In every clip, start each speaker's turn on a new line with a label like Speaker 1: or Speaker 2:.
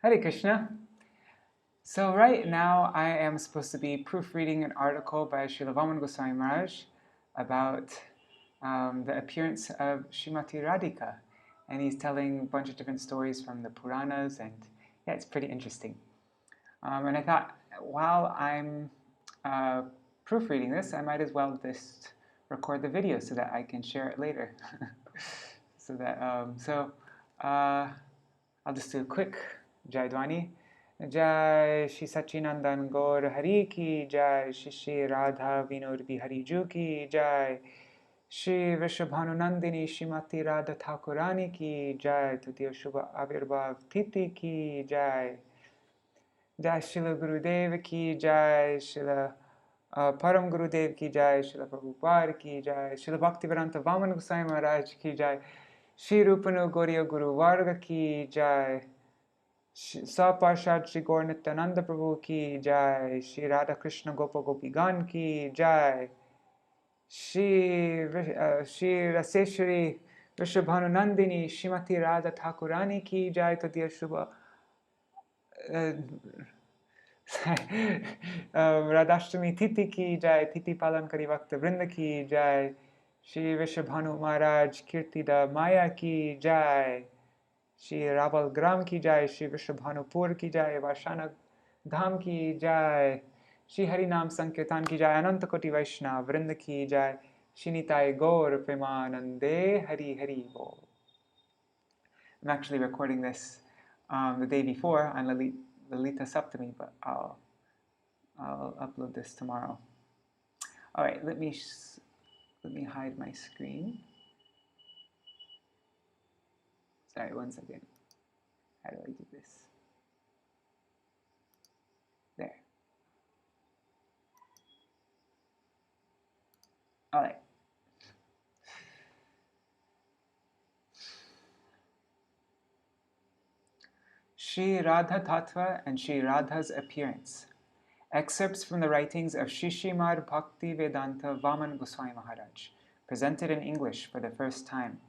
Speaker 1: Hare Krishna. So right now I am supposed to be proofreading an article by Srila Vaman Goswami Maharaj about the appearance of Srimati Radhika. And he's telling a bunch of different stories from the Puranas, and yeah, it's pretty interesting. And I thought, while I'm proofreading this, I might as well just record the video so that I can share it later. I'll just do a quick Jai Dwani. Jai Shri Sachinandan Gaur Hari Ki Jai, Shri Radha Vinod Bihari Ju Ki Jai, Shri Vrishabhanu Nandini Shrimati Rādhā-tattva Ki Jai, Tutiya Shubha Avirbhav Titi Ki Jai, Jai Srila Gurudev Ki Jai, Srila Param Gurudev Ki Jai, Srila Prabhupada Ki Jai, Srila Bhaktivedanta Vaman Goswami Maharaj Ki Jai, Shri Rupanu Gauriya Guru Varga Ki Jai, Saparshad Shri Gaur Nityananda Prabhu Ki Jai, Shri Radha Krishna Gopa Gopigan Ki Jai, Shri Raseshwari Vrishabhanu Nandini Shrimati Rādhā-tattva Ki Jai, Tatiya Shubha Radhashtami Titi Ki Jai, Titi Palan Kari Bhakta Vrinda Ki Jai, Shri Vrishabhanu Maharaj Kirtida Maya Ki Jai, Shri Raval Gram Ki Jai, Shri Vrishabhanupur Ki Jai, Vashana Dham Ki Jai, Shri Harinam Sankirtan Ki Jai, Anantakoti Vaishnav Vrinda Ki Jai, Shinitai Gaur Premanande Hari Hari Bol. I'm actually recording this the day before on Lalita Saptami, but I'll upload this tomorrow. All right, let me hide my screen. Sorry, one second. How do I do this? There. All right. Shri Rādhā-tattva and Shri Radha's appearance. Excerpts from the writings of Srimad Bhaktivedanta Vaman Goswami Maharaj, presented in English for the first time.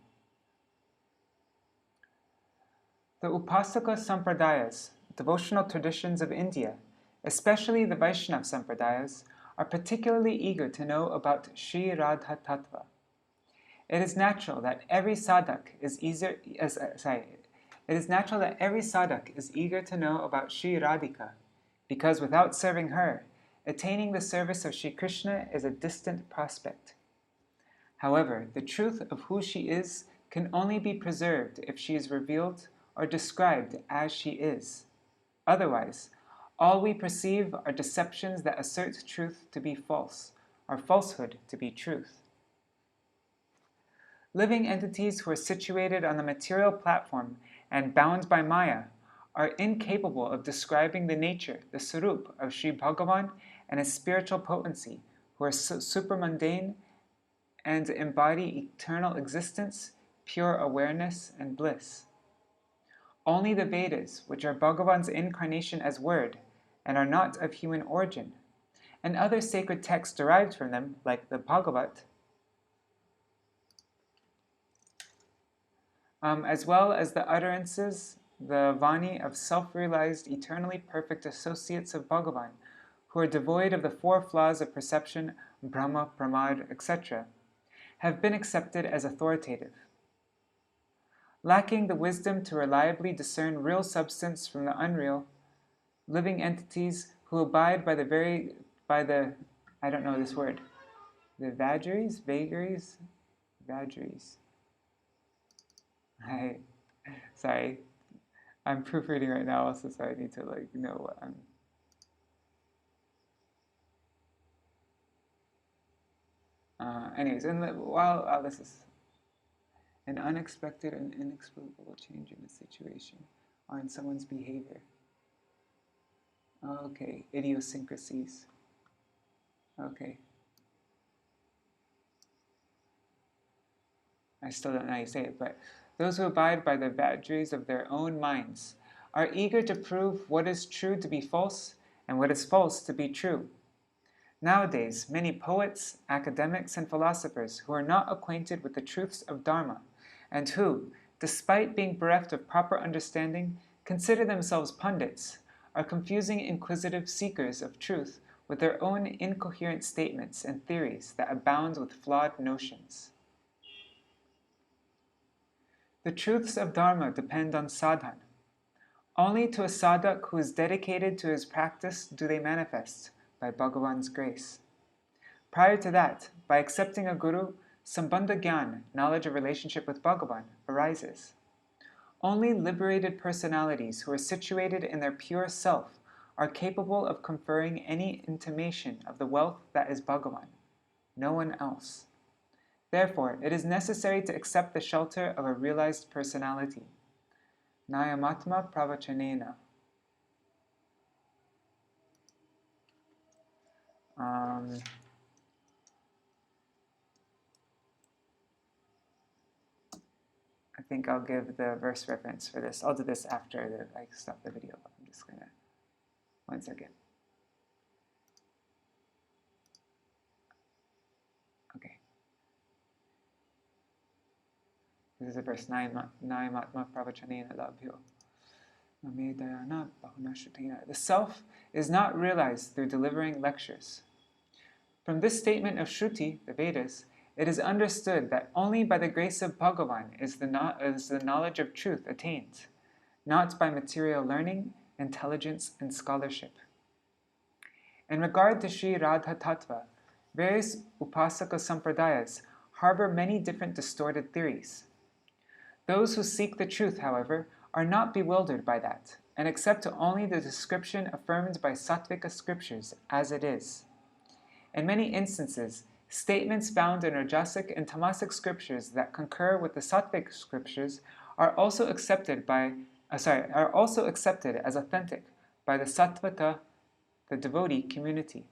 Speaker 1: The Upasaka Sampradayas, devotional traditions of India, especially the Vaishnava Sampradayas, are particularly eager to know about Shri Rādhā-tattva. It is natural that every sadhak is eager to know about Shri Radhika, because without serving her, attaining the service of Shri Krishna is a distant prospect. However, the truth of who she is can only be preserved if she is revealed or described as she is. Otherwise, all we perceive are deceptions that assert truth to be false, or falsehood to be truth. Living entities who are situated on the material platform and bound by Maya are incapable of describing the nature, the Sarup of Sri Bhagavan and his spiritual potency, who are supermundane and embody eternal existence, pure awareness, and bliss. Only the Vedas, which are Bhagavan's incarnation as Word, and are not of human origin, and other sacred texts derived from them, like the Bhagavat, as well as the utterances, the Vani of self-realized, eternally perfect associates of Bhagavan, who are devoid of the four flaws of perception, Brahma, Pramad, etc., have been accepted as authoritative. Lacking the wisdom to reliably discern real substance from the unreal, living entities who abide by the vagaries. Sorry, I'm proofreading right now also, so I need to know what I'm... anyways, this is an unexpected and inexplicable change in a situation or in someone's behavior. Okay, idiosyncrasies. Okay. I still don't know how you say it, but those who abide by the vagaries of their own minds are eager to prove what is true to be false and what is false to be true. Nowadays, many poets, academics, and philosophers who are not acquainted with the truths of Dharma, and who, despite being bereft of proper understanding, consider themselves pundits, are confusing inquisitive seekers of truth with their own incoherent statements and theories that abound with flawed notions. The truths of Dharma depend on sadhana. Only to a sadhak who is dedicated to his practice do they manifest by Bhagavan's grace. Prior to that, by accepting a guru, sambandha gyan, knowledge of relationship with Bhagavan, arises. Only liberated personalities who are situated in their pure self are capable of conferring any intimation of the wealth that is Bhagavan, no one else. Therefore, it is necessary to accept the shelter of a realized personality. Nayamatma pravachanena. I think I'll give the verse reference for this. I'll do this after I stop the video. I'm just gonna, 1 second. Okay. This is a verse, Nayamatma pravachanena labhyo. The self is not realized through delivering lectures. From this statement of Shruti, the Vedas, it is understood that only by the grace of Bhagavan is the knowledge of truth attained, not by material learning, intelligence, and scholarship. In regard to Sri Rādhā-tattva, various Upasaka Sampradayas harbor many different distorted theories. Those who seek the truth, however, are not bewildered by that, and accept only the description affirmed by Sattvika scriptures as it is. In many instances, statements found in Rajasic and Tamasic scriptures that concur with the Sattvic scriptures are also accepted as authentic by the Sattvata, the devotee community.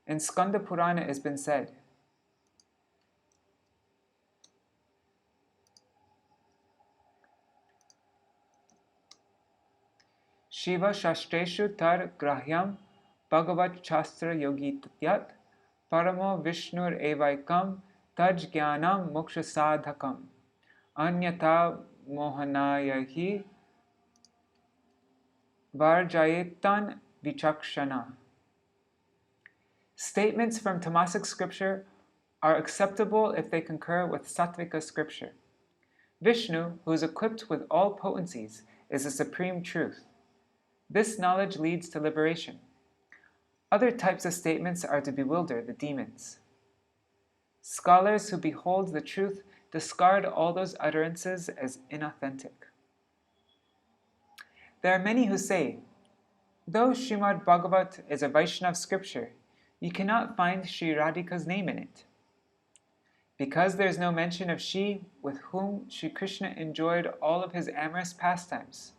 Speaker 1: In Skanda Purana it has been said, Shiva Shastreshu tar grahyam Bhagavat Shastra Yogi Tatyat Paramo Vishnur Evaikam Taj Jnanam Moksha Sadhakam Anyata Mohanayahi Varjayetan Vichakshana. Statements from Tamasic scripture are acceptable if they concur with Sattvika scripture. Vishnu, who is equipped with all potencies, is the supreme truth. This knowledge leads to liberation. Other types of statements are to bewilder the demons. Scholars who behold the truth discard all those utterances as inauthentic. There are many who say, though Srimad Bhagavat is a Vaishnav scripture, you cannot find Sri Radhika's name in it. Because there is no mention of she with whom Sri Krishna enjoyed all of his amorous pastimes.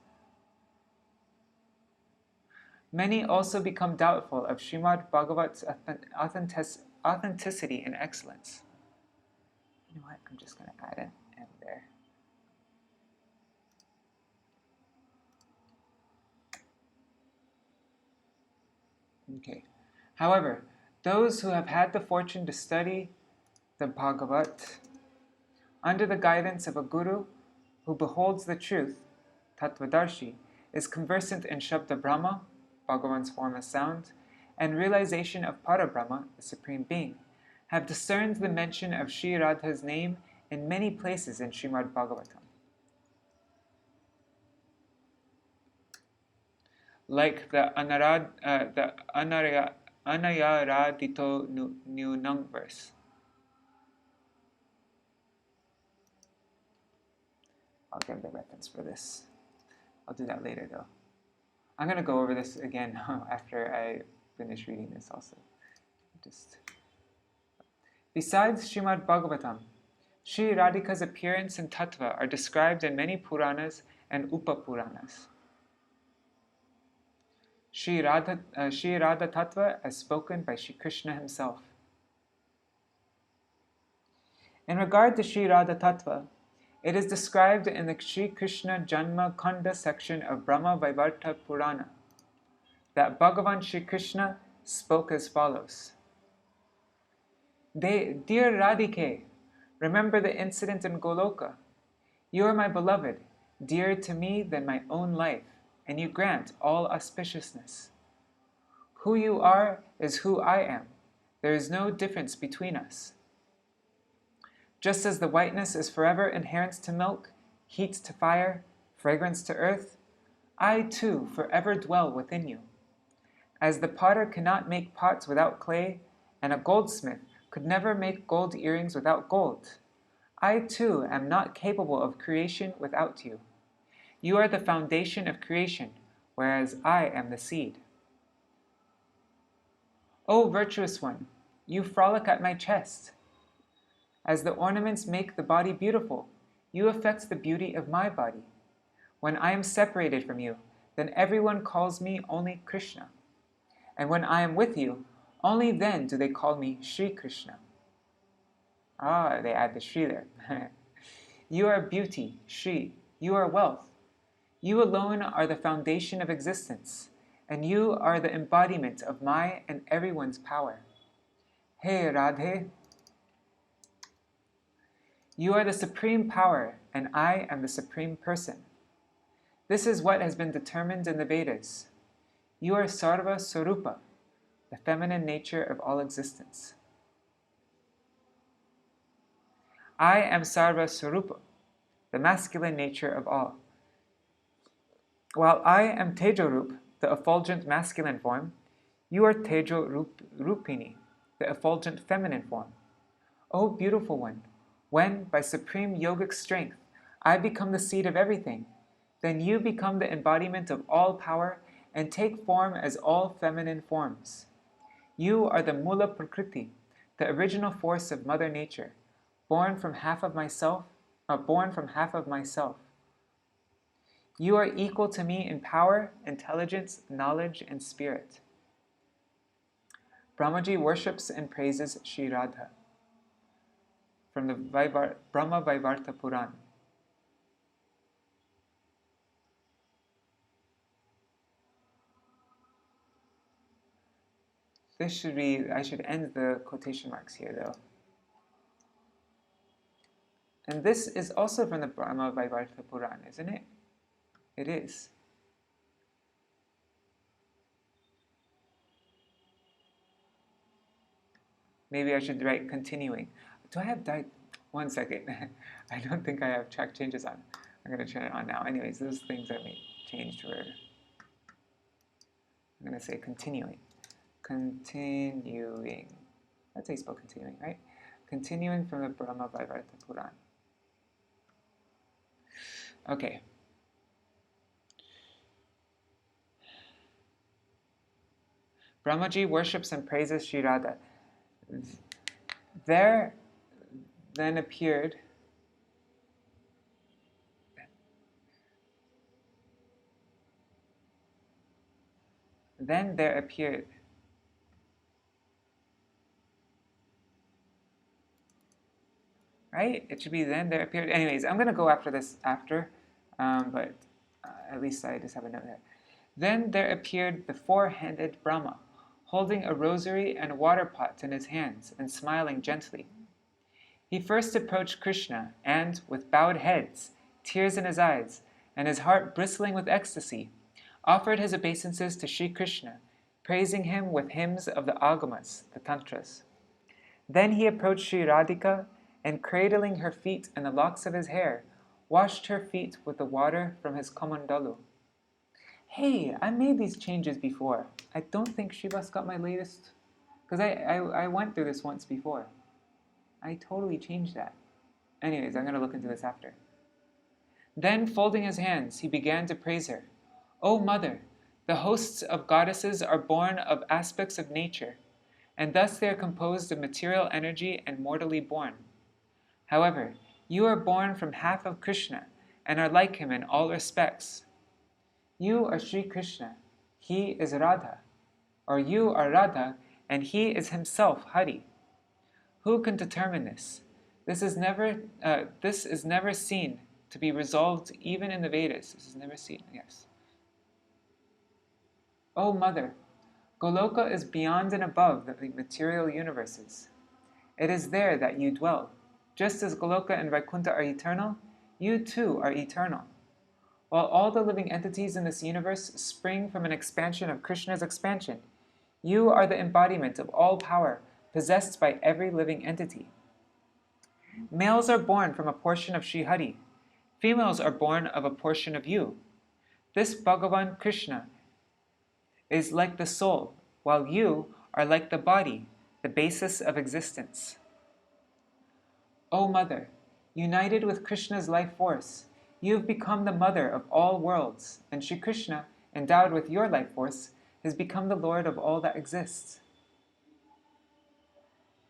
Speaker 1: Many also become doubtful of Srimad Bhagavat's authenticity and excellence. You know what? I'm just going to add an M there. Okay. However, those who have had the fortune to study the Bhagavat under the guidance of a guru who beholds the truth, Tattvadarshi, is conversant in Shabda Brahma, Bhagavan's form of sound, and realization of Parabrahma, the Supreme Being, have discerned the mention of Sri Radha's name in many places in Srimad Bhagavatam. Like the Anayaradito Nunang verse. I'll give the reference for this. I'll do that later though. I'm going to go over this again after I finish reading this also. Besides Srimad Bhagavatam, Sri Radhika's appearance and tattva are described in many Puranas and Upa-Puranas. Sri Rādhā-tattva as spoken by Sri Krishna himself. In regard to Sri Rādhā-tattva, it is described in the Sri Krishna Janma Khanda section of Brahma Vaivarta Purana that Bhagavan Sri Krishna spoke as follows. Dear Radhike, remember the incident in Goloka. You are my beloved, dearer to me than my own life, and you grant all auspiciousness. Who you are is who I am. There is no difference between us. Just as the whiteness is forever inherent to milk, heat to fire, fragrance to earth, I too forever dwell within you. As the potter cannot make pots without clay, and a goldsmith could never make gold earrings without gold, I too am not capable of creation without you. You are the foundation of creation, whereas I am the seed. O virtuous one, you frolic at my chest. As the ornaments make the body beautiful, you affect the beauty of my body. When I am separated from you, then everyone calls me only Krishna. And when I am with you, only then do they call me Sri Krishna. Ah, they add the Sri there. You are beauty, Sri. You are wealth. You alone are the foundation of existence, and you are the embodiment of my and everyone's power. Hey Radhe, you are the supreme power, and I am the supreme person. This is what has been determined in the Vedas. You are Sarva Swarupa, the feminine nature of all existence. I am Sarva Swarupa, the masculine nature of all. While I am Tejorup, the effulgent masculine form, you are Tejo Rupini, the effulgent feminine form. O beautiful one, when, by supreme yogic strength, I become the seed of everything, then you become the embodiment of all power and take form as all feminine forms. You are the Mula Prakriti, the original force of Mother Nature, born from half of myself. You are equal to me in power, intelligence, knowledge, and spirit. Brahmaji worships and praises Sri Radha. From the Brahma Vaivarta Puran. This should be, I should end the quotation marks here though. And this is also from the Brahma Vaivarta Puran, isn't it? It is. Maybe I should write continuing. Do I have one second. I don't think I have track changes on. I'm going to turn it on now. Anyways, those things that we changed were, I'm going to say continuing. Continuing. That's how you spell continuing, right? Continuing from the Brahma Vaivarta Puran. Okay. Brahmaji worships and praises Sri Radha. There then appeared right? It should be then there appeared. Anyways, I'm going to go after this but at least I just have a note there. Then there appeared the four-handed Brahma, holding a rosary and a water pot in his hands and smiling gently. He first approached Krishna and, with bowed heads, tears in his eyes, and his heart bristling with ecstasy, offered his obeisances to Sri Krishna, praising him with hymns of the Agamas, the Tantras. Then he approached Sri Radhika, and cradling her feet in the locks of his hair, washed her feet with the water from his kamandalu. Hey, I made these changes before. I don't think Shiva's got my latest, because I went through this once before. I totally changed that. Anyways, I'm going to look into this after. Then, folding his hands, he began to praise her. O Mother, the hosts of goddesses are born of aspects of nature, and thus they are composed of material energy and mortally born. However, you are born from half of Krishna and are like him in all respects. You are Sri Krishna, he is Radha, or you are Radha and he is himself Hari. Who can determine this? This is never seen to be resolved even in the Vedas. This is never seen, yes. O Mother, Goloka is beyond and above the material universes. It is there that you dwell. Just as Goloka and Vaikuntha are eternal, you too are eternal. while all the living entities in this universe spring from an expansion of Krishna's expansion. You are the embodiment of all power, possessed by every living entity. Males are born from a portion of Sri Hari. Females are born of a portion of you. This Bhagavan Krishna is like the soul, while you are like the body, the basis of existence. O Mother, united with Krishna's life force, you have become the mother of all worlds, and Sri Krishna, endowed with your life force, has become the Lord of all that exists.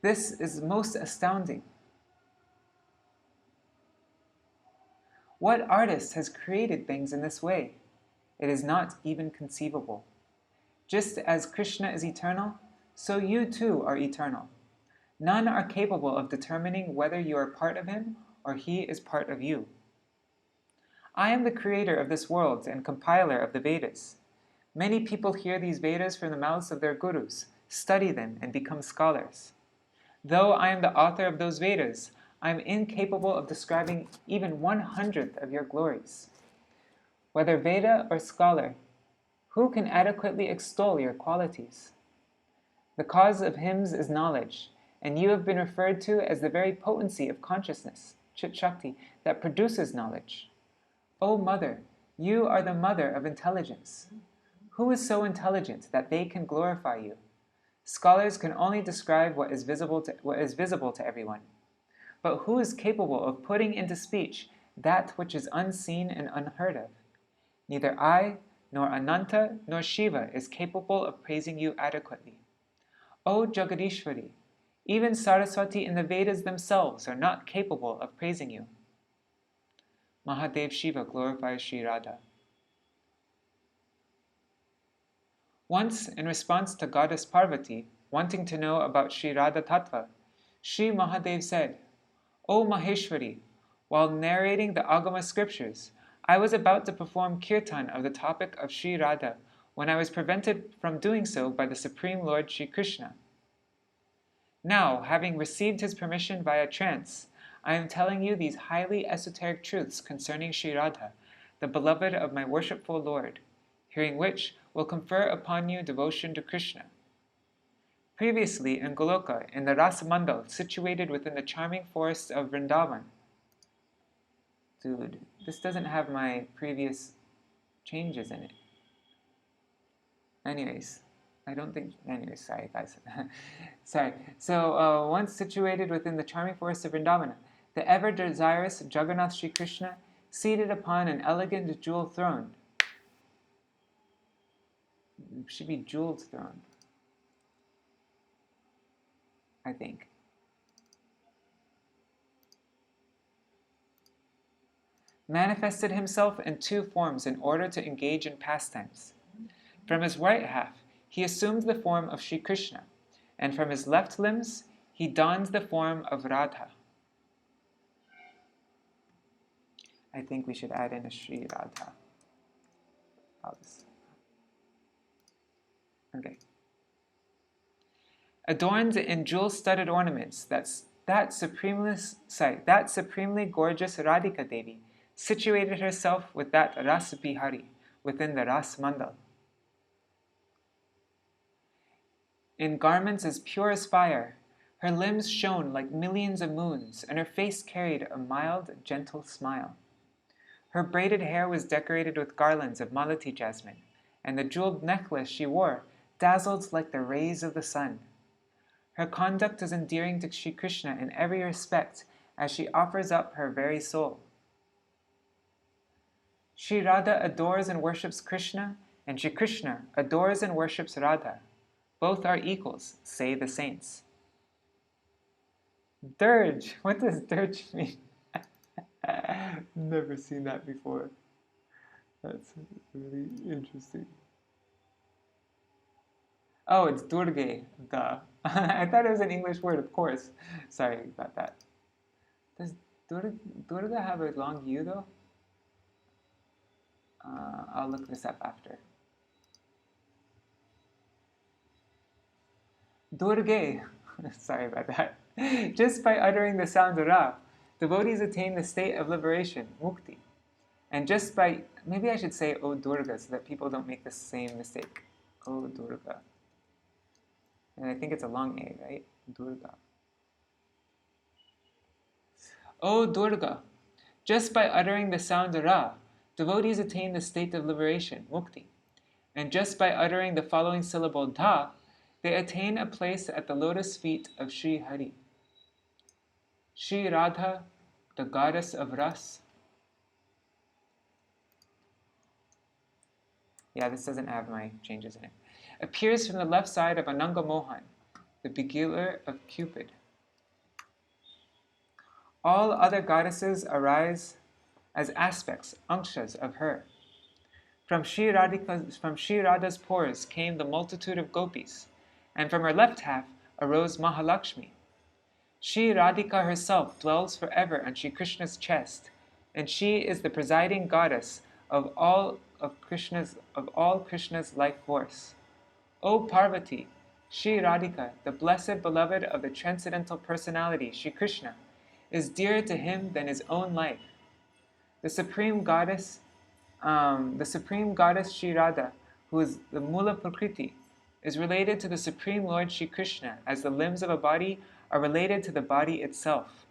Speaker 1: This is most astounding. What artist has created things in this way? It is not even conceivable. Just as Krishna is eternal, so you too are eternal. None are capable of determining whether you are part of him or he is part of you. I am the creator of this world and compiler of the Vedas. Many people hear these Vedas from the mouths of their gurus, study them, and become scholars. Though I am the author of those Vedas, I am incapable of describing even 1/100th of your glories. Whether Veda or scholar, who can adequately extol your qualities? The cause of hymns is knowledge, and you have been referred to as the very potency of consciousness, Chit Shakti, that produces knowledge. O Mother, you are the mother of intelligence. Who is so intelligent that they can glorify you? Scholars can only describe what is visible to everyone. But who is capable of putting into speech that which is unseen and unheard of? Neither I, nor Ananta, nor Shiva is capable of praising you adequately. O Jagadishwari, even Saraswati and the Vedas themselves are not capable of praising you. Mahadev Shiva glorifies Sri Radha. Once, in response to goddess Parvati wanting to know about Sri Rādhā-tattva, Sri Mahadev said, O Maheshwari, while narrating the Agama scriptures, I was about to perform kirtan of the topic of Sri Radha when I was prevented from doing so by the Supreme Lord Sri Krishna. Now, having received his permission via trance, I am telling you these highly esoteric truths concerning Sri Radha, the beloved of my worshipful Lord, hearing which will confer upon you devotion to Krishna. Previously in Goloka, in the Rasa Mandal situated within the charming forests of Vrindavan. Dude, this doesn't have my previous changes in it. Anyways, sorry guys. Sorry. So, once situated within the charming forests of Vrindavan, the ever-desirous Jagannath Sri Krishna, seated upon an elegant jewel throne. It should be jeweled throne, I think. Manifested himself in two forms in order to engage in pastimes. From his right half, he assumed the form of Sri Krishna, and from his left limbs, he donned the form of Radha. I think we should add in a Sri Radha. Okay. Adorned in jewel-studded ornaments, that supremely gorgeous Radhika Devi situated herself with that Ras Bihari within the Ras Mandal. In garments as pure as fire, her limbs shone like millions of moons, and her face carried a mild, gentle smile. Her braided hair was decorated with garlands of malati jasmine, and the jeweled necklace she wore dazzled like the rays of the sun. Her conduct is endearing to Sri Krishna in every respect, as she offers up her very soul. Sri Radha adores and worships Krishna, and Sri Krishna adores and worships Radha. Both are equals, say the saints. Dirge! What does dirge mean? Never seen that before. That's really interesting. Oh, it's Durge. Duh. I thought it was an English word, of course. Sorry about that. Does Durga have a long U, though? I'll look this up after. Durge. Sorry about that. Just by uttering the sound Ra, devotees attain the state of liberation, mukti. And just by, maybe I should say O Durga so that people don't make the same mistake. O Durga. And I think it's a long A, right? Durga. O Durga. Just by uttering the sound Ra, devotees attain the state of liberation, mukti. And just by uttering the following syllable Dha, they attain a place at the lotus feet of Sri Hari. Sri Radha, the goddess of Ras. Yeah, this doesn't have my changes in it. Appears from the left side of Ananga Mohan, the beguiler of Cupid. All other goddesses arise as aspects, ankshas of her. From Sri Radha's pores came the multitude of gopis, and from her left half arose Mahalakshmi. Sri Radhika herself dwells forever on Sri Krishna's chest, and she is the presiding goddess of all Krishna's life force. O Parvati, Sri Radhika, the blessed beloved of the transcendental personality, Sri Krishna, is dearer to him than his own life. The supreme goddess Sri Radha, who is the Mula Prakriti, is related to the Supreme Lord Sri Krishna as the limbs of a body are related to the body itself.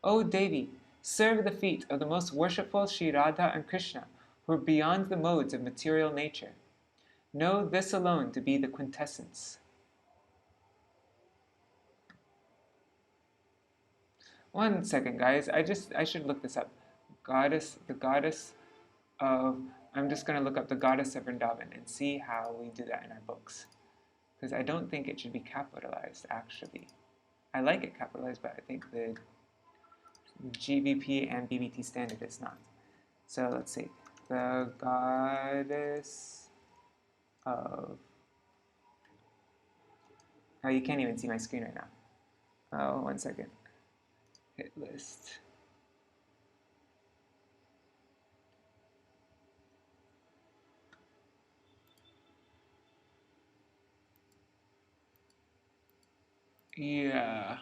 Speaker 1: O Devi, serve the feet of the most worshipful Sri Radha and Krishna, who are beyond the modes of material nature. Know this alone to be the quintessence. One second, guys. I should look this up. The goddess of. I'm just going to look up the goddess of Vrindavan and see how we do that in our books. Because I don't think it should be capitalized, actually. I like it capitalized, but I think the GBP and BBT standard is not. So let's see. The goddess of... Oh, you can't even see my screen right now. Oh, one second. Hit list. Yeah.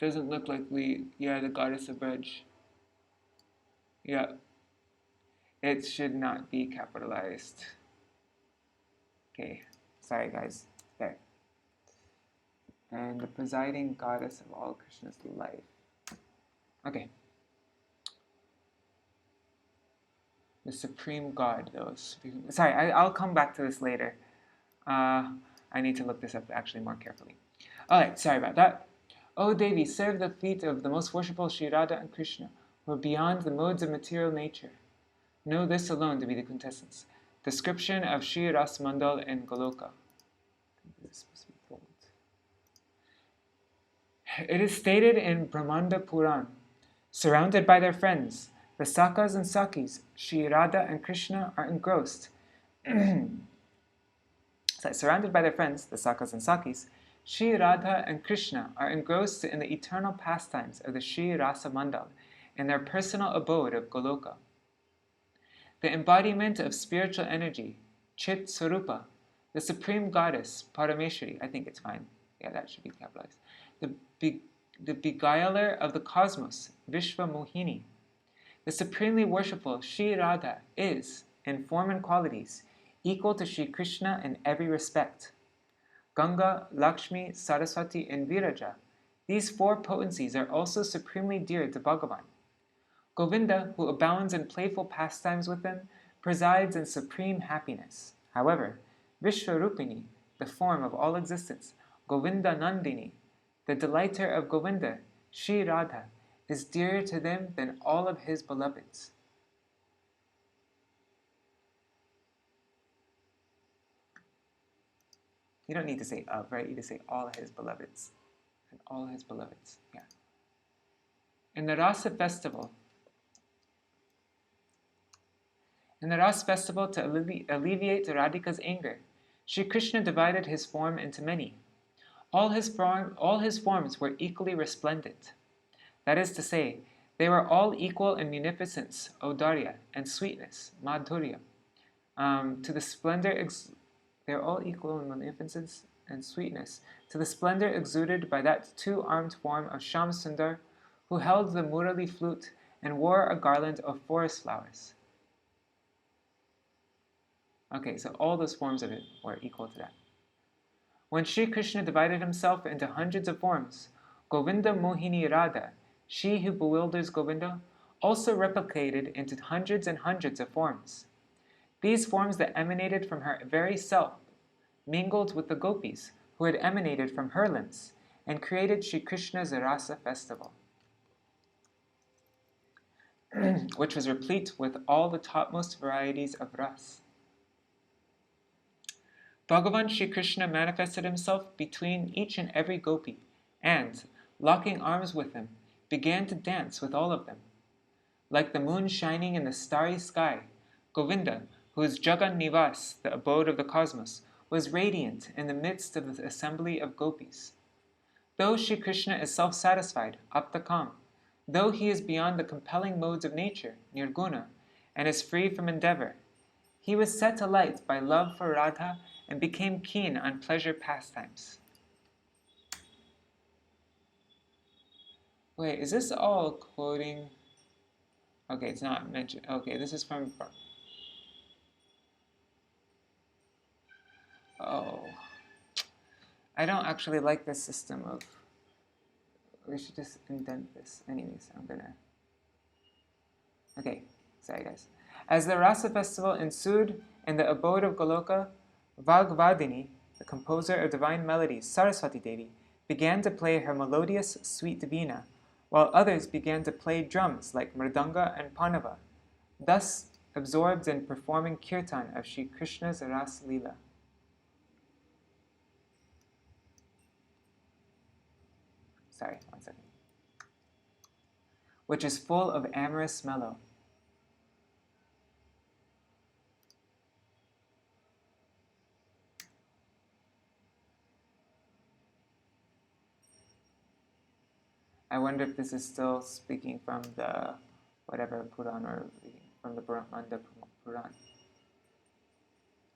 Speaker 1: Doesn't look like the goddess of Braj. Yeah. It should not be capitalized. Okay. Sorry, guys. There. And the presiding goddess of all Krishna's life. Okay. The supreme god, though. Sorry, I'll come back to this later. I need to look this up actually more carefully. Alright, sorry about that. O Devi, serve the feet of the most worshipful Sri Radha and Krishna, who are beyond the modes of material nature. Know this alone to be the quintessence. Description of Sri Ras Mandal in Goloka. This is supposed to be bold. It is stated in Brahmanda Puran, surrounded by their friends, the Sakas and Sakis, Sri Radha and Krishna are engrossed. Surrounded by their friends, the Sakas and Sakis, Sri Radha and Krishna are engrossed in the eternal pastimes of the Sri Rasa Mandal in their personal abode of Goloka. The embodiment of spiritual energy, Chit Sarupa, the supreme goddess, Parameshwari, I think it's fine. Yeah, that should be capitalized. The beguiler of the cosmos, Vishva Mohini. The supremely worshipful Sri Radha is, in form and qualities, equal to Sri Krishna in every respect. Ganga, Lakshmi, Saraswati, and Viraja, these four potencies are also supremely dear to Bhagavan. Govinda, who abounds in playful pastimes with them, presides in supreme happiness. However, Vishwarupini, the form of all existence, Govinda Nandini, the delighter of Govinda, Sri Radha, is dearer to them than all of his beloveds. You don't need to say of, right? You just say all his beloveds. And all his beloveds, yeah. In the Rasa festival, to alleviate Radhika's anger, Sri Krishna divided his form into many. All his forms were equally resplendent. That is to say, they were all equal in munificence, audarya, and sweetness, madhurya. They're all equal in munificence and sweetness, to the splendor exuded by that two-armed form of Sham Sundar, who held the Murali flute and wore a garland of forest flowers. Okay, so all those forms of it were equal to that. When Sri Krishna divided himself into hundreds of forms, Govinda Mohini Radha, she who bewilders Govinda, also replicated into hundreds and hundreds of forms. These forms that emanated from her very self mingled with the gopis who had emanated from her limbs and created Sri Krishna's Rasa festival, which was replete with all the topmost varieties of ras. Bhagavan Sri Krishna manifested himself between each and every gopi and, locking arms with them, began to dance with all of them. Like the moon shining in the starry sky, Govinda, who is Jagan Nivas, the abode of the cosmos, was radiant in the midst of the assembly of gopis. Though Sri Krishna is self-satisfied, aptakam, though he is beyond the compelling modes of nature, nirguna, and is free from endeavor, he was set alight by love for Radha and became keen on pleasure pastimes. Wait, is this all quoting? Okay, it's not mentioned. Okay, this is from... Oh. I don't actually like this system of... We should just indent this. Anyways, I'm gonna... Okay, sorry guys. As the Rasa festival ensued in the abode of Goloka, Vagvadini, the composer of divine melodies, Saraswati Devi, began to play her melodious sweet veena, while others began to play drums like mridanga and panava, thus absorbed in performing kirtan of Sri Krishna's Ras Leela. Sorry, one second. Which is full of amorous mellow. I wonder if this is still speaking from the whatever Puran or from the Brahmanda Puran.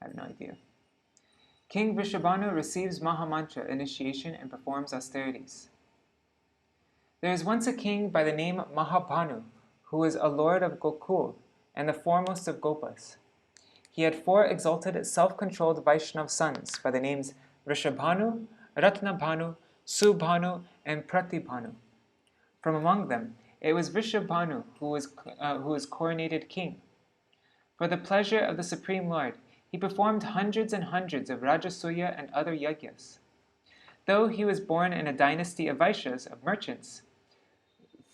Speaker 1: I have no idea. King Vrishabhanu receives Mahamantra initiation and performs austerities. There is once a king by the name Mahabhanu, who was a lord of Gokul and the foremost of Gopas. He had 4 exalted, self-controlled Vaishnav sons by the names Vrishabhanu, Ratnabhanu, Subhanu, and Pratibhanu. From among them, it was Vrishabhanu who was coronated king. For the pleasure of the Supreme Lord, he performed hundreds and hundreds of Rajasuya and other yagyas. Though he was born in a dynasty of Vaishyas, of merchants,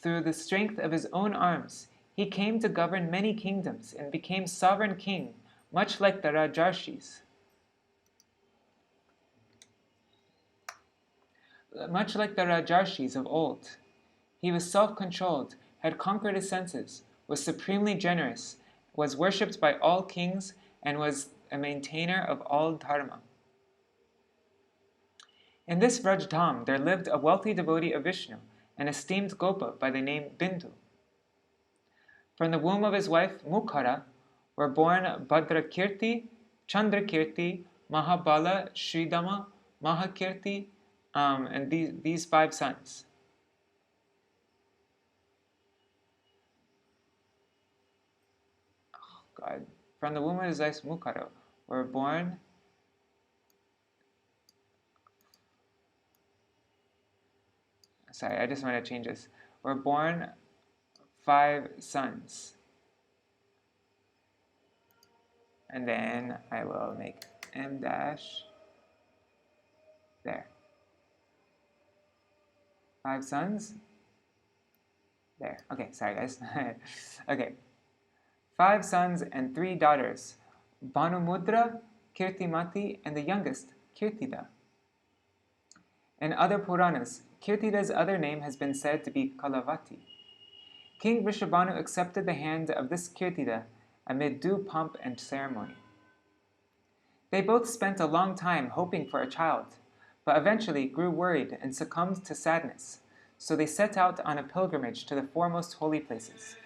Speaker 1: through the strength of his own arms, he came to govern many kingdoms and became sovereign king, much like the Rajarshis. Much like the Rajarshis of old. He was self-controlled, had conquered his senses, was supremely generous, was worshipped by all kings, and was a maintainer of all dharma. In this Vrajdham there lived a wealthy devotee of Vishnu, an esteemed Gopa by the name Bindu. From the womb of his wife Mukhara were born Bhadrakirti, Chandrakirti, Mahabala, Sridama, Mahakirti, and these 5 sons. God. From the womb of his wife Mukhara were born I just want to change this. Were born 5 sons. And then I will make M dash there. 5 sons. There. Okay, sorry guys. Okay. 5 sons and 3 daughters. Bhanumudra, Kirtimati, and the youngest, Kirtida. In other Puranas, Kirtida's other name has been said to be Kalavati. King Vrishabhanu accepted the hand of this Kirtida amid due pomp and ceremony. They both spent a long time hoping for a child, but eventually grew worried and succumbed to sadness, so they set out on a pilgrimage to the foremost holy places.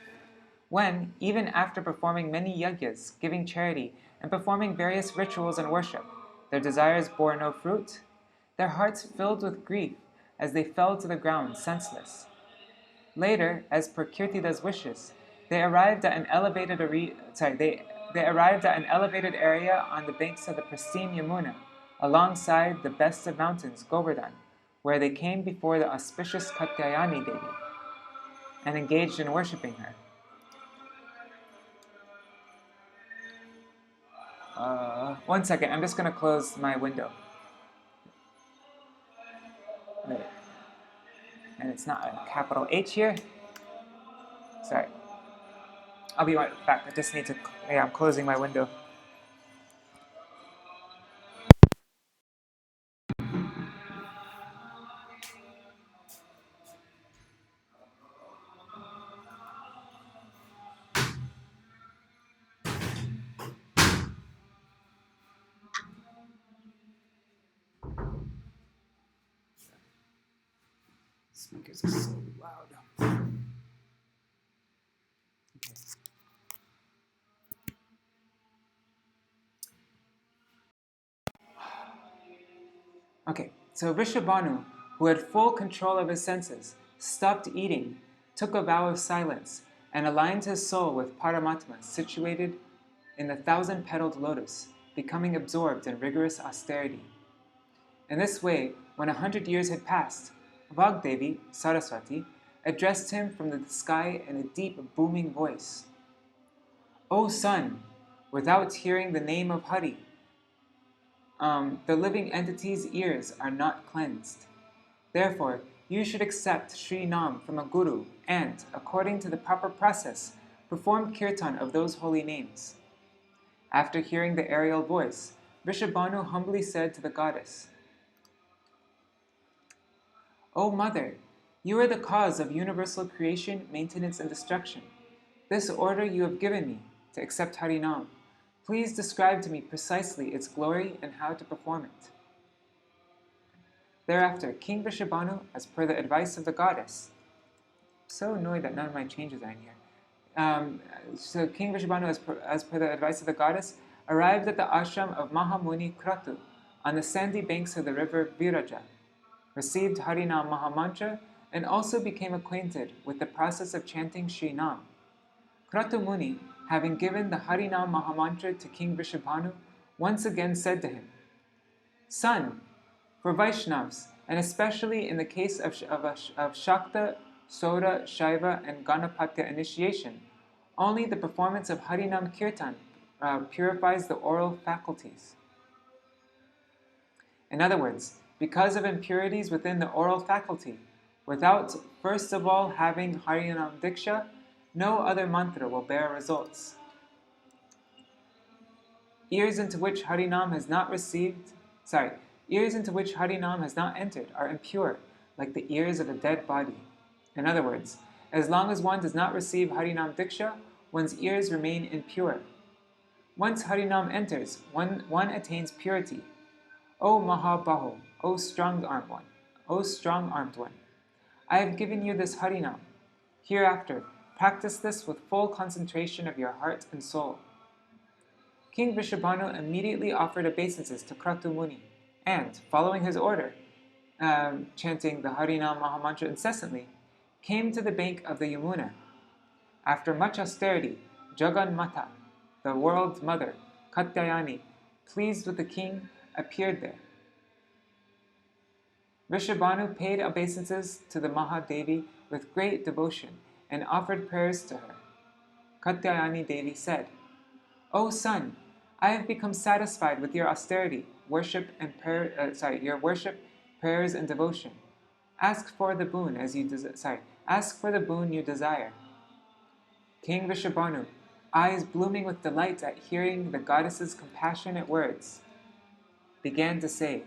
Speaker 1: When, even after performing many yagyas, giving charity, and performing various rituals and worship, their desires bore no fruit, their hearts filled with grief as they fell to the ground senseless. Later, as per Kirtida's wishes, they arrived at an elevated they arrived at an elevated area on the banks of the pristine Yamuna, alongside the best of mountains, Govardhan, where they came before the auspicious Katyayani Devi and engaged in worshipping her. One second, I'm just going to close my window. Wait. And it's not a capital H here. Sorry. I'll be right back. I just need to, I'm closing my window. Speakers are so loud. Okay, so Vrishabhanu, who had full control of his senses, stopped eating, took a vow of silence, and aligned his soul with Paramatma, situated in the thousand-petaled lotus, becoming absorbed in rigorous austerity. In this way, when 100 years had passed, Vagdevi, Saraswati, addressed him from the sky in a deep, booming voice. O son, without hearing the name of Hari, the living entity's ears are not cleansed. Therefore, you should accept Sri Nam from a guru and, according to the proper process, perform kirtan of those holy names. After hearing the aerial voice, Vrishabhanu humbly said to the goddess, O Mother, you are the cause of universal creation, maintenance, and destruction. This order you have given me, to accept Harinam. Please describe to me precisely its glory and how to perform it. Thereafter, King Vrishabhanu, as per the advice of the goddess, so annoyed that none of my changes are in here. So King Vrishabhanu, as per the advice of the goddess, arrived at the ashram of Mahamuni Kratu on the sandy banks of the river Viraja, received Harinam Mahamantra, and also became acquainted with the process of chanting Sri Nam. Kratu Muni, having given the Harinam Mahamantra to King Vrishabhanu, once again said to him, Son, for Vaishnavas, and especially in the case of Shakta, Sora, Shaiva, and Ganapatya initiation, only the performance of Harinam Kirtan purifies the oral faculties. In other words, because of impurities within the oral faculty, without first of all having Harinam Diksha, no other mantra will bear results. Ears into which Harinam has not entered are impure, like the ears of a dead body. In other words, as long as one does not receive Harinam Diksha, one's ears remain impure. Once Harinam enters, one attains purity. O Mahabaho, O strong-armed one, I have given you this Harinam. Hereafter, practice this with full concentration of your heart and soul. King Vrishabhanu immediately offered obeisances to Kratu Muni, and, following his order, chanting the Harinam Mahamantra incessantly, came to the bank of the Yamuna. After much austerity, Jagan Mata, the world's mother, Katyayani, pleased with the king, appeared there. Vrishabhanu paid obeisances to the Mahadevi with great devotion and offered prayers to her. Katyayani Devi said, O son, I have become satisfied with your austerity, worship, and your worship, prayers, and devotion. Ask for the boon you desire. King Vrishabhanu, eyes blooming with delight at hearing the goddess's compassionate words, began to say,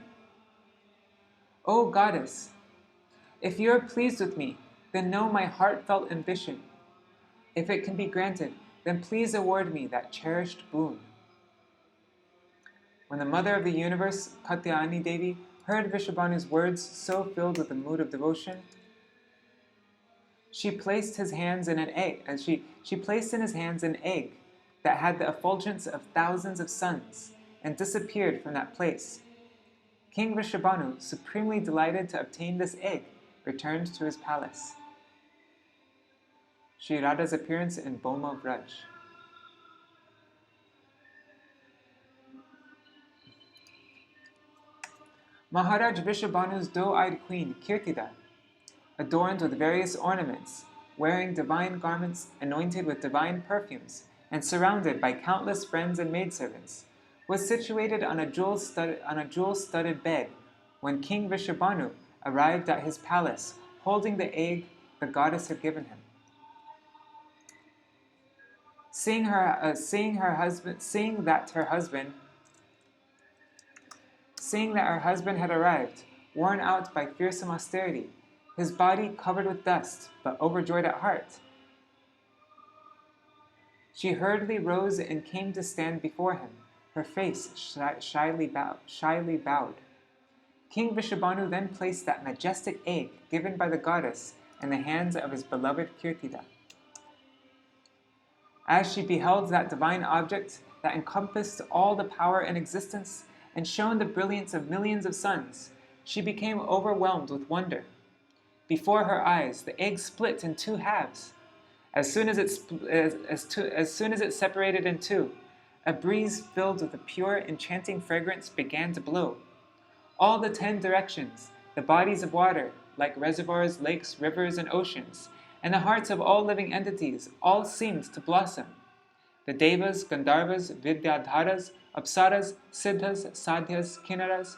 Speaker 1: O goddess, if you are pleased with me, then know my heartfelt ambition. If it can be granted, then please award me that cherished boon. When the mother of the universe, Katyayani Devi, heard Vrishabhanu's words so filled with a mood of devotion, she placed in his hands an egg that had the effulgence of thousands of suns, and disappeared from that place. King Vrishabhanu, supremely delighted to obtain this egg, returned to his palace. Sri Radha's appearance in Boma Vraj. Maharaj Vrishabhanu's doe-eyed queen, Kirtida, adorned with various ornaments, wearing divine garments, anointed with divine perfumes, and surrounded by countless friends and maidservants, was situated on a jewel-studded bed when King Vrishabhanu arrived at his palace, holding the egg the goddess had given him. Seeing that her husband had arrived, worn out by fearsome austerity, his body covered with dust, but overjoyed at heart, she hurriedly rose and came to stand before him, her face shyly bowed. King Vrishabhanu then placed that majestic egg given by the goddess in the hands of his beloved Kirtida. As she beheld that divine object that encompassed all the power in existence and shone the brilliance of millions of suns, she became overwhelmed with wonder. Before her eyes, the egg split in two halves. As soon as it separated in two, a breeze filled with a pure, enchanting fragrance began to blow. All the 10 directions, the bodies of water, like reservoirs, lakes, rivers, and oceans, and the hearts of all living entities, all seemed to blossom. The Devas, Gandharvas, Vidyadharas, Apsaras, Siddhas, Sadhyas, Kinnaras,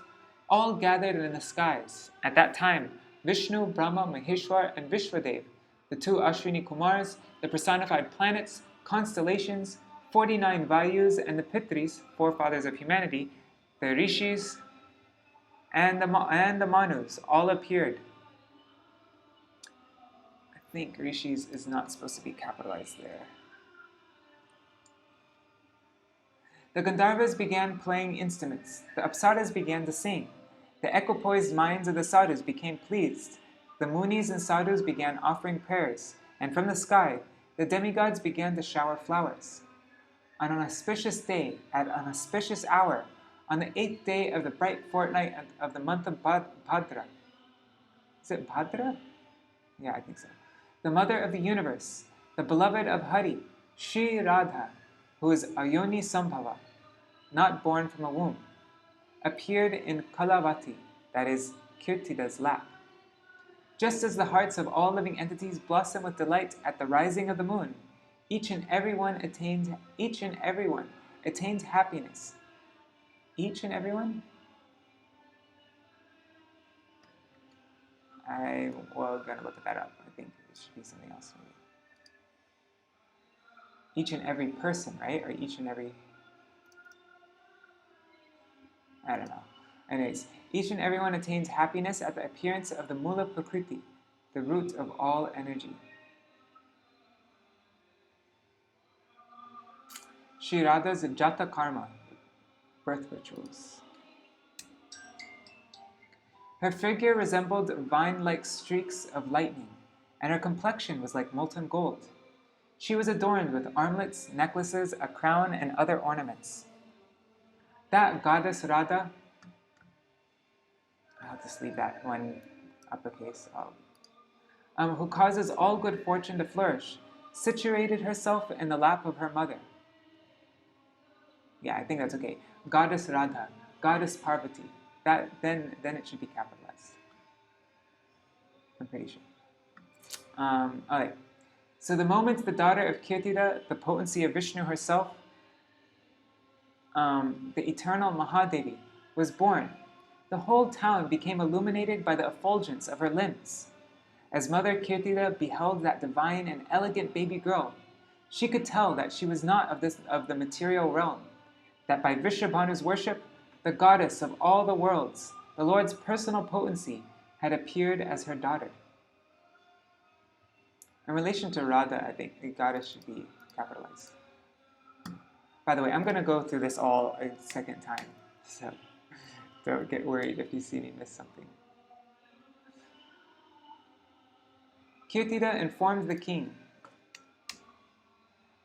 Speaker 1: all gathered in the skies. At that time, Vishnu, Brahma, Maheshwar, and Vishwadev, the 2 Ashwini Kumars, the personified planets, constellations, 49 Vayus, and the Pitris, forefathers of humanity, the Rishis, and the Manus, all appeared. I think Rishis is not supposed to be capitalized there. The Gandharvas began playing instruments. The Apsaras began to sing. The equipoised minds of the Sadhus became pleased. The Munis and Sadhus began offering prayers, and from the sky, the demigods began to shower flowers. On an auspicious day, at an auspicious hour, on the 8th day of the bright fortnight of the month of Bhadra. Is it Bhadra? Yeah, I think so. The mother of the universe, the beloved of Hari, Sri Radha, who is Ayoni Sambhava, not born from a womb, appeared in Kalavati, that is, Kirtida's lap. Just as the hearts of all living entities blossom with delight at the rising of the moon, each and everyone attained happiness. Each and everyone? I'm going to look that up. I think it should be something else. Maybe. Each and every person, right? Or each and every... I don't know. Anyways, each and everyone attains happiness at the appearance of the Mula Prakriti, the root of all energy. Sri Radha's Jata Karma, birth rituals. Her figure resembled vine-like streaks of lightning, and her complexion was like molten gold. She was adorned with armlets, necklaces, a crown, and other ornaments. That goddess Radha, I'll just leave that one uppercase, who causes all good fortune to flourish, situated herself in the lap of her mother. Yeah, I think that's okay. Goddess Radha, Goddess Parvati. Then it should be capitalized. I'm pretty sure. Alright. So the moment the daughter of Kirtida, the potency of Vishnu herself, the eternal Mahadevi, was born, the whole town became illuminated by the effulgence of her limbs. As Mother Kirtida beheld that divine and elegant baby girl, she could tell that she was not of the material realm, that by Vrishabhanu's worship, the goddess of all the worlds, the Lord's personal potency, had appeared as her daughter. In relation to Radha, I think the goddess should be capitalized. By the way, I'm going to go through this all a second time, so don't get worried if you see me miss something. Kirtida informed the king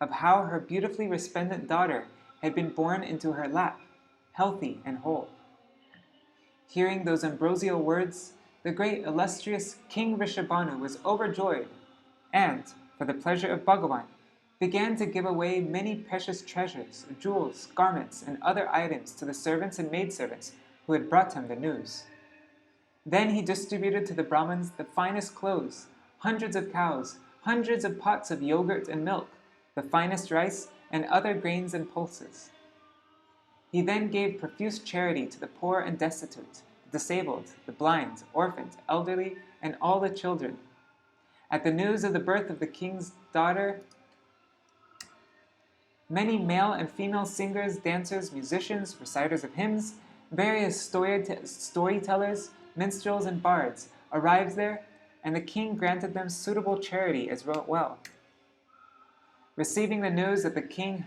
Speaker 1: of how her beautifully resplendent daughter had been born into her lap, healthy and whole. Hearing those ambrosial words, the great illustrious King Vrishabhanu was overjoyed, and, for the pleasure of Bhagavan, began to give away many precious treasures, jewels, garments, and other items to the servants and maidservants who had brought him the news. Then he distributed to the Brahmins the finest clothes, hundreds of cows, hundreds of pots of yogurt and milk, the finest rice, and other grains and pulses. He then gave profuse charity to the poor and destitute, the disabled, the blind, orphans, elderly, and all the children. At the news of the birth of the king's daughter, many male and female singers, dancers, musicians, reciters of hymns, various storytellers, minstrels, and bards arrived there, and the king granted them suitable charity as well. Receiving the news that the king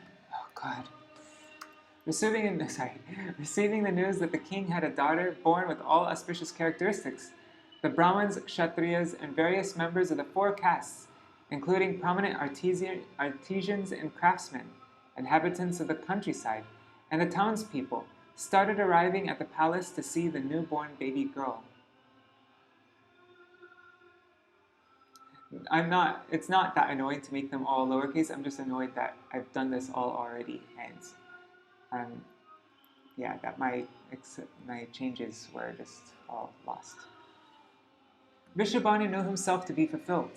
Speaker 1: had a daughter born with all auspicious characteristics, the Brahmins, Kshatriyas, and various members of the four castes, including prominent artisans and craftsmen, inhabitants of the countryside, and the townspeople, started arriving at the palace to see the newborn baby girl. It's not that annoying to make them all lowercase. I'm just annoyed that I've done this all already, and that my changes were just all lost. Vrishabhanu knew himself to be fulfilled,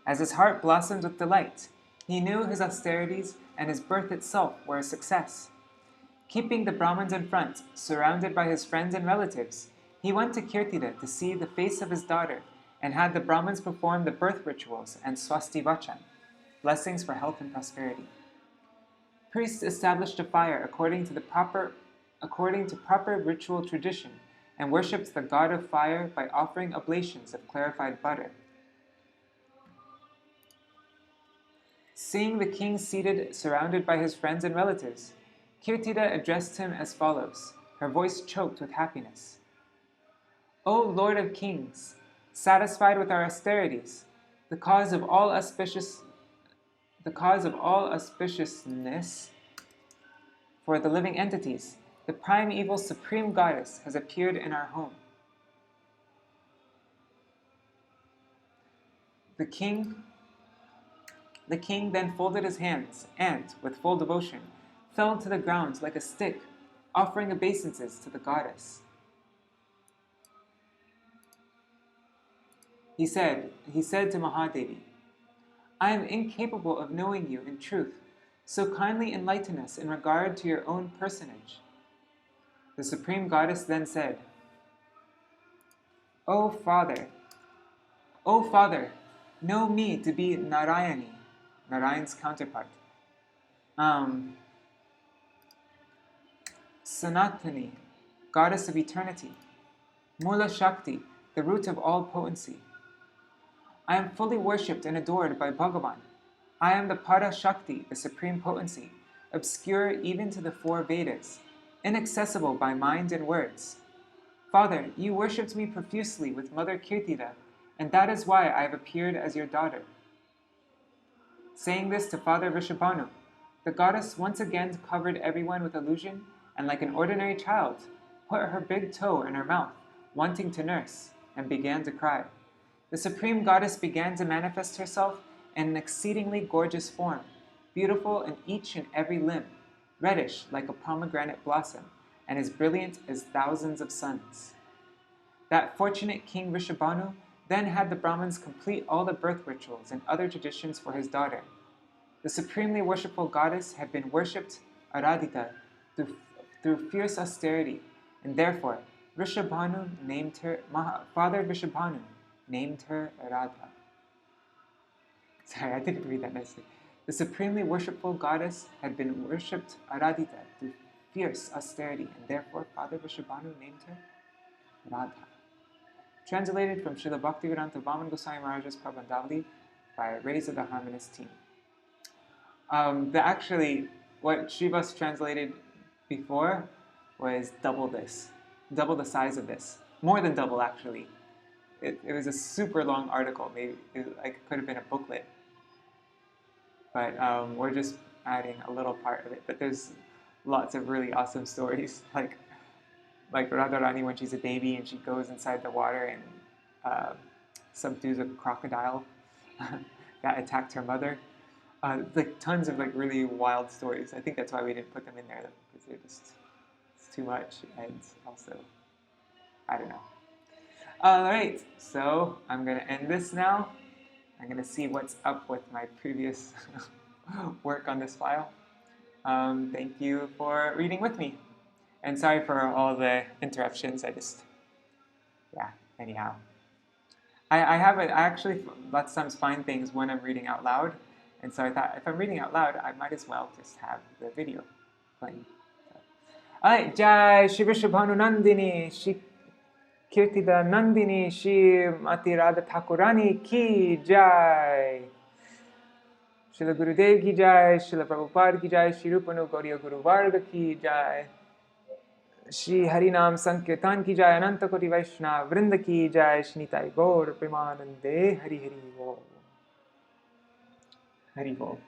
Speaker 1: as his heart blossomed with delight. He knew his austerities and his birth itself were a success. Keeping the Brahmins in front, surrounded by his friends and relatives, he went to Kirtida to see the face of his daughter and had the Brahmins perform the birth rituals and swasti vachan, blessings for health and prosperity. Priests established a fire according to proper ritual tradition and worshipped the god of fire by offering oblations of clarified butter. Seeing the king seated, surrounded by his friends and relatives, Kirtida addressed him as follows, her voice choked with happiness. O Lord of Kings, satisfied with our austerities, the cause of all auspiciousness for the living entities, the primeval supreme goddess has appeared in our home. The king then folded his hands and, with full devotion, fell to the ground like a stick, offering obeisances to the goddess. He said to Mahadevi, I am incapable of knowing you in truth, so kindly enlighten us in regard to your own personage. The supreme goddess then said, O Father, know me to be Narayani, Narayan's counterpart. Sanatani, goddess of eternity. Mula Shakti, the root of all potency. I am fully worshipped and adored by Bhagavan. I am the Para Shakti, the supreme potency, obscure even to the four Vedas, inaccessible by mind and words. Father, you worshipped me profusely with Mother Kirtida, and that is why I have appeared as your daughter. Saying this to Father Vrishabhanu, the goddess once again covered everyone with illusion and, like an ordinary child, put her big toe in her mouth, wanting to nurse, and began to cry. The supreme goddess began to manifest herself in an exceedingly gorgeous form, beautiful in each and every limb, reddish like a pomegranate blossom, and as brilliant as thousands of suns. That fortunate King Vrishabhanu then had the Brahmins complete all the birth rituals and other traditions for his daughter. The supremely worshipful goddess had been worshipped Aradhita through fierce austerity, and therefore Father Vrishabhanu named her Rādhā. Sorry, I didn't read that nicely. The supremely worshipful goddess had been worshipped Aradhita through fierce austerity, and therefore Father Vrishabhanu named her Rādhā. Translated from Srila Bhaktivedanta Vaman Goswami Maharaj's Prabandhavali by Rays of the Harmonist team. What Srivas translated before was double the size of this. More than double, actually. It was a super long article. Maybe it could have been a booklet. But we're just adding a little part of it. But there's lots of really awesome stories, like Radharani when she's a baby and she goes inside the water and subdues a crocodile. that attacked her mother. Like tons of like really wild stories. I think that's why we didn't put them in there, because they're just, it's too much, and also, I don't know. All right, so I'm gonna end this now. I'm gonna see what's up with my previous work on this file. Thank you for reading with me, and sorry for all the interruptions. Yeah, anyhow. I actually lots of times find things when I'm reading out loud, and so I thought if I'm reading out loud, I might as well just have the video playing. So. All right, Jai Shri Vrishabhanu Nandini, Shri Kirtida Nandini, Shri Mati Rādhā-tattva ki Jai. Srila Gurudev ki Jai, Srila Prabhupada ki Jai, Shri Rupanu Gauriya Guru Varga ki Jai. Shri Harinam Sankirtan ki Jai, Ananta Koti Vaishnava Vrinda ki Jai, Shri Nitai Gaur Premanande, Hari Hari Bol. Hari Bol.